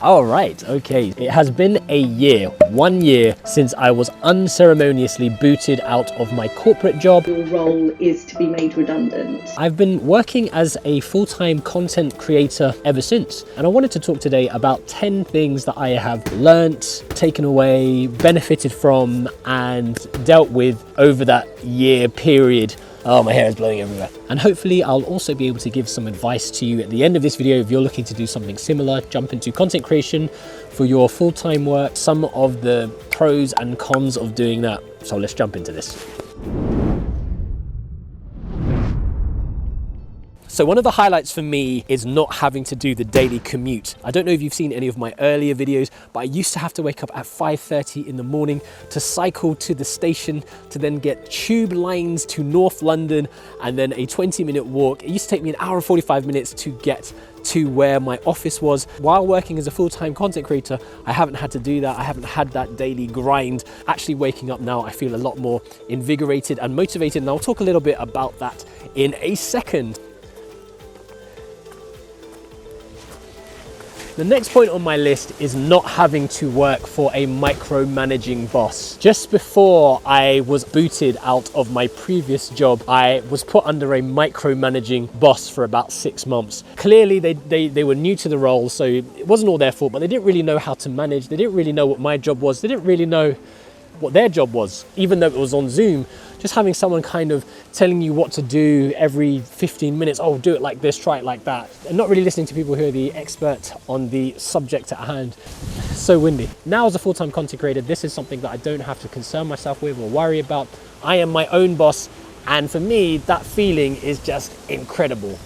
All right, okay. It has been a year, 1 year, since I was unceremoniously booted out of my corporate job. Your role is to be made redundant. I've been working as a full-time content creator ever since, and I wanted to talk today about 10 things that I have learnt, taken away, benefited from, and dealt with over that year period. Oh, my hair is blowing everywhere. And hopefully I'll also be able to give some advice to you at the end of this video if you're looking to do something similar, jump into content creation for your full-time work, some of the pros and cons of doing that. So let's jump into this. So one of the highlights for me is not having to do the daily commute. I don't know if you've seen any of my earlier videos, but I used to have to wake up at 5:30 in the morning to cycle to the station, to then get tube lines to North London, and then a 20-minute walk. It used to take me an hour and 45 minutes to get to where my office was. While working as a full-time content creator, I haven't had to do that. I haven't had that daily grind. Actually waking up now, I feel a lot more invigorated and motivated, and I'll talk a little bit about that in a second. The next point on my list is not having to work for a micromanaging boss. Just before I was booted out of my previous job, I was put under a micromanaging boss for about 6 months. Clearly they were new to the role, so it wasn't all their fault, but they didn't really know how to manage. They didn't really know what my job was. They didn't really know what their job was, even though it was on Zoom. Just having someone kind of telling you what to do every 15 minutes, oh, do it like this, try it like that, and not really listening to people who are the expert on the subject at hand. So windy. Now as a full-time content creator, this is something that I don't have to concern myself with or worry about. I am my own boss, and for me, that feeling is just incredible.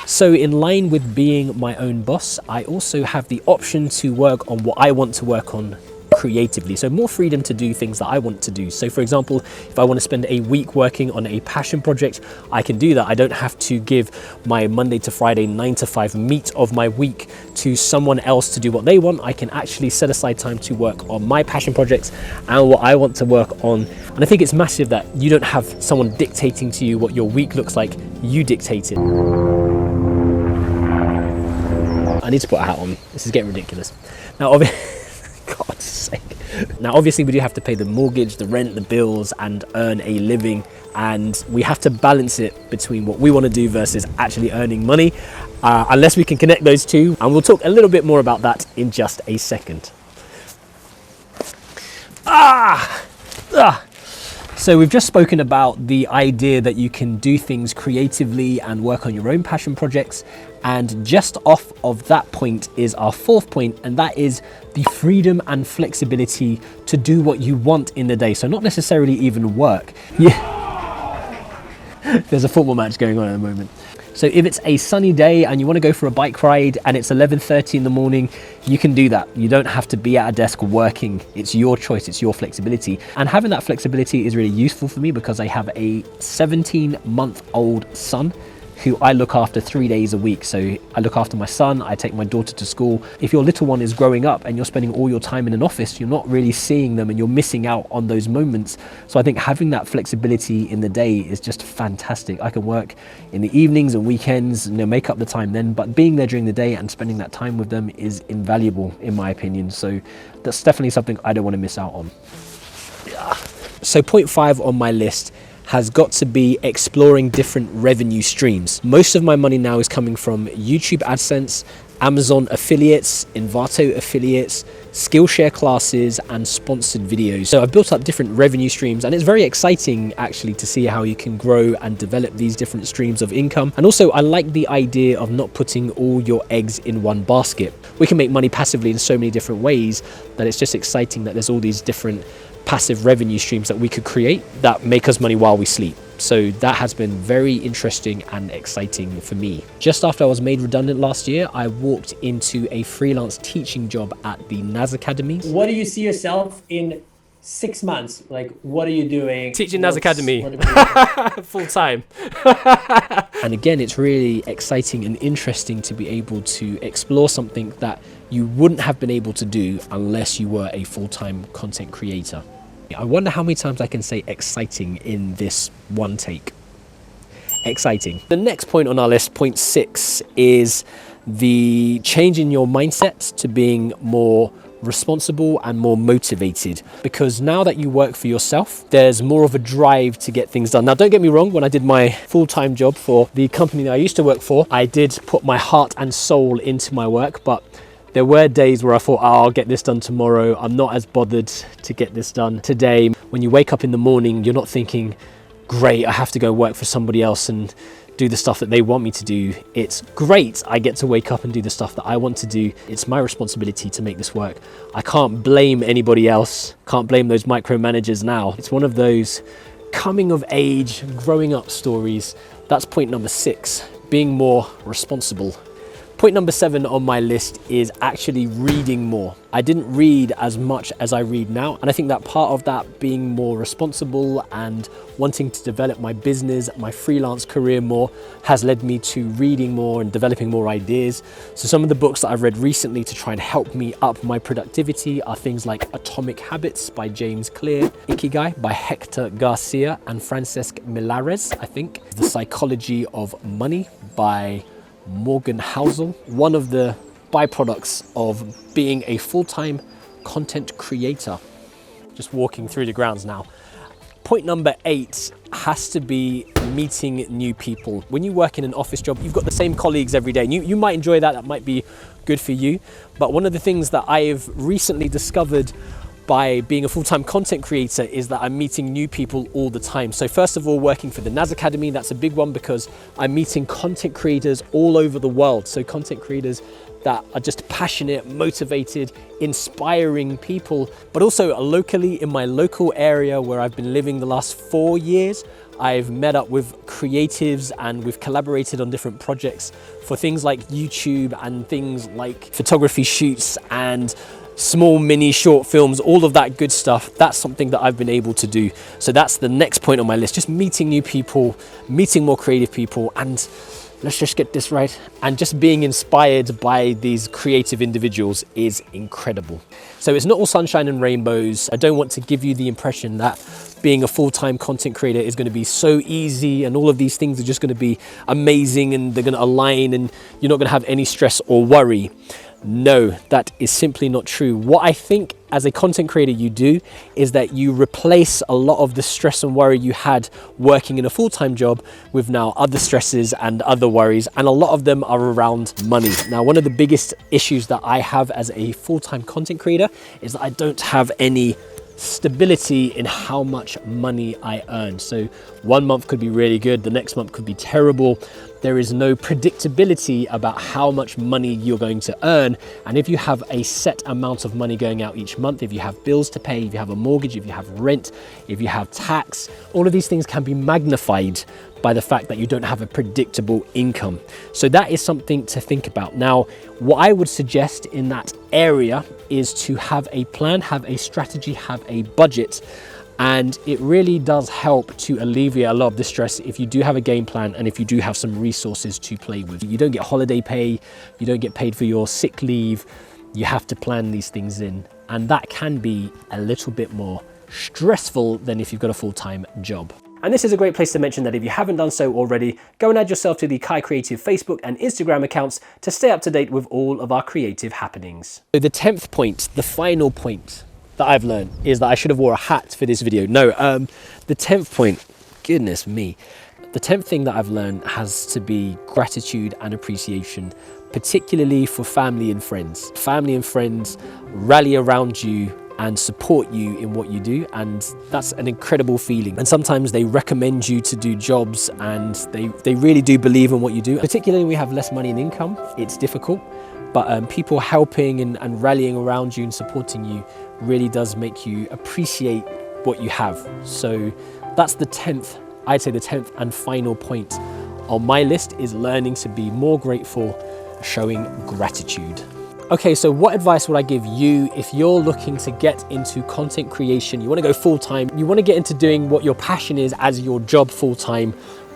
So in line with being my own boss, I also have the option to work on what I want to work on creatively, so more freedom to do things that I want to do. So for example, if I want to spend a week working on a passion project, I can do that. I don't have to give my Monday to Friday 9 to 5 meat of my week to someone else to do what they want. I can actually set aside time to work on my passion projects and what I want to work on. And I think it's massive that you don't have someone dictating to you what your week looks like. You dictate it. I need to put a hat on. This is getting ridiculous. Now, God's sake. Now, obviously, we do have to pay the mortgage, the rent, the bills, and earn a living. And we have to balance it between what we want to do versus actually earning money, unless we can connect those two. And we'll talk a little bit more about that in just a second. So we've just spoken about the idea that you can do things creatively and work on your own passion projects. And just off of that point is our fourth point, and that is the freedom and flexibility to do what you want in the day. So not necessarily even work. Yeah. There's a football match going on at the moment. So if it's a sunny day and you want to go for a bike ride and it's 11:30 in the morning, you can do that. You don't have to be at a desk working. It's your choice, it's your flexibility. And having that flexibility is really useful for me because I have a 17-month-old son who I look after 3 days a week. So I look after my son, I take my daughter to school. If your little one is growing up and you're spending all your time in an office, you're not really seeing them and you're missing out on those moments. So I think having that flexibility in the day is just fantastic. I can work in the evenings and weekends, make up the time then, but being there during the day and spending that time with them is invaluable in my opinion. So that's definitely something I don't want to miss out on. So point 5 on my list has got to be exploring different revenue streams. Most of my money now is coming from YouTube AdSense, Amazon affiliates, Envato affiliates, Skillshare classes, and sponsored videos. So I've built up different revenue streams, and it's very exciting actually to see how you can grow and develop these different streams of income. And also I like the idea of not putting all your eggs in one basket. We can make money passively in so many different ways that it's just exciting that there's all these different passive revenue streams that we could create that make us money while we sleep. So that has been very interesting and exciting for me. Just after I was made redundant last year, I walked into a freelance teaching job at the NAS Academy. What do you see yourself in 6 months? Like, what are you doing? Teaching NAS Academy full time. And again, it's really exciting and interesting to be able to explore something that you wouldn't have been able to do unless you were a full-time content creator. I wonder how many times I can say exciting in this one take. Exciting. The next point on our list, point 6, is the change in your mindset to being more responsible and more motivated, because now that you work for yourself, there's more of a drive to get things done. Now, don't get me wrong, when I did my full-time job for the company that I used to work for, I did put my heart and soul into my work, but there were days where I thought, oh, I'll get this done tomorrow. I'm not as bothered to get this done today. When you wake up in the morning, you're not thinking, great, I have to go work for somebody else and do the stuff that they want me to do. It's great, I get to wake up and do the stuff that I want to do. It's my responsibility to make this work. I can't blame anybody else, can't blame those micromanagers now. It's one of those coming of age, growing up stories. That's point number 6, being more responsible. Point number 7 on my list is actually reading more. I didn't read as much as I read now, and I think that part of that being more responsible and wanting to develop my business, my freelance career more, has led me to reading more and developing more ideas. So some of the books that I've read recently to try and help me up my productivity are things like Atomic Habits by James Clear, Ikigai by Hector Garcia and Francesc Millares, I think, The Psychology of Money by Morgan Housel. One of the byproducts of being a full-time content creator. Just walking through the grounds now. Point number 8 has to be meeting new people. When you work in an office job, you've got the same colleagues every day, and you might enjoy that, that might be good for you. But one of the things that I've recently discovered by being a full-time content creator is that I'm meeting new people all the time. So first of all, working for the NAS Academy, that's a big one because I'm meeting content creators all over the world. So content creators that are just passionate, motivated, inspiring people, but also locally in my local area where I've been living the last 4 years. I've met up with creatives and we've collaborated on different projects for things like YouTube and things like photography shoots and small mini short films, all of that good stuff. That's something that I've been able to do. So that's the next point on my list, just meeting new people, meeting more creative people, and let's just get this right, and just being inspired by these creative individuals is incredible. So it's not all sunshine and rainbows. I don't want to give you the impression that being a full-time content creator is going to be so easy and all of these things are just going to be amazing and they're going to align and you're not going to have any stress or worry. No, that is simply not true. What I think as a content creator you do is that you replace a lot of the stress and worry you had working in a full-time job with now other stresses and other worries, and a lot of them are around money. Now, one of the biggest issues that I have as a full-time content creator is that I don't have any stability in how much money I earn. So one month could be really good, the next month could be terrible. There is no predictability about how much money you're going to earn. And if you have a set amount of money going out each month, if you have bills to pay, if you have a mortgage, if you have rent, if you have tax, all of these things can be magnified by the fact that you don't have a predictable income. So that is something to think about. Now, what I would suggest in that area is to have a plan, have a strategy, have a budget. And it really does help to alleviate a lot of the stress if you do have a game plan and if you do have some resources to play with. You don't get holiday pay, you don't get paid for your sick leave. You have to plan these things in. And that can be a little bit more stressful than if you've got a full-time job. And this is a great place to mention that if you haven't done so already, go and add yourself to the Kai Creative Facebook and Instagram accounts to stay up to date with all of our creative happenings. So the 10th point, the final point that I've learned is that I should have wore a hat for this video. No, the 10th point, goodness me. The 10th thing that I've learned has to be gratitude and appreciation, particularly for family and friends. Family and friends rally around you and support you in what you do, and that's an incredible feeling. And sometimes they recommend you to do jobs and they really do believe in what you do. Particularly when we have less money and income, it's difficult, but people helping and rallying around you and supporting you really does make you appreciate what you have. So that's the 10th, I'd say the 10th and final point on my list is learning to be more grateful, showing gratitude. Okay, so what advice would I give you if you're looking to get into content creation? You want to go full-time, you want to get into doing what your passion is as your job full-time.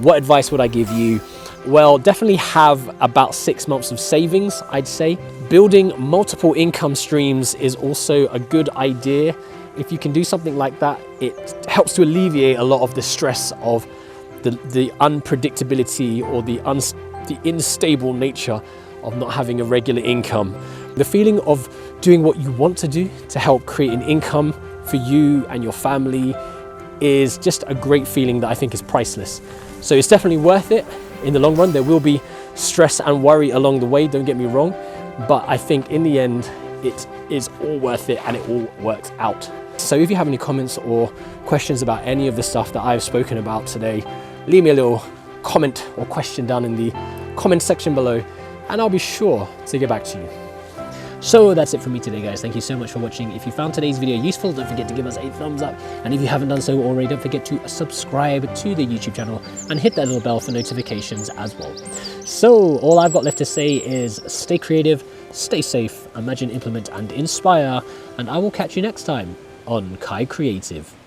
What advice would I give you? Well, definitely have about 6 months of savings, I'd say. Building multiple income streams is also a good idea. If you can do something like that, it helps to alleviate a lot of the stress of the unpredictability or the unstable nature of not having a regular income. The feeling of doing what you want to do to help create an income for you and your family is just a great feeling that I think is priceless. So it's definitely worth it in the long run. There will be stress and worry along the way, don't get me wrong, but I think in the end it is all worth it and it all works out. So if you have any comments or questions about any of the stuff that I've spoken about today, leave me a little comment or question down in the comment section below and I'll be sure to get back to you. So that's it from me today, guys. Thank you so much for watching. If you found today's video useful, don't forget to give us a thumbs up. And if you haven't done so already, don't forget to subscribe to the YouTube channel and hit that little bell for notifications as well. So all I've got left to say is stay creative, stay safe, imagine, implement, and inspire. And I will catch you next time on Kai Creative.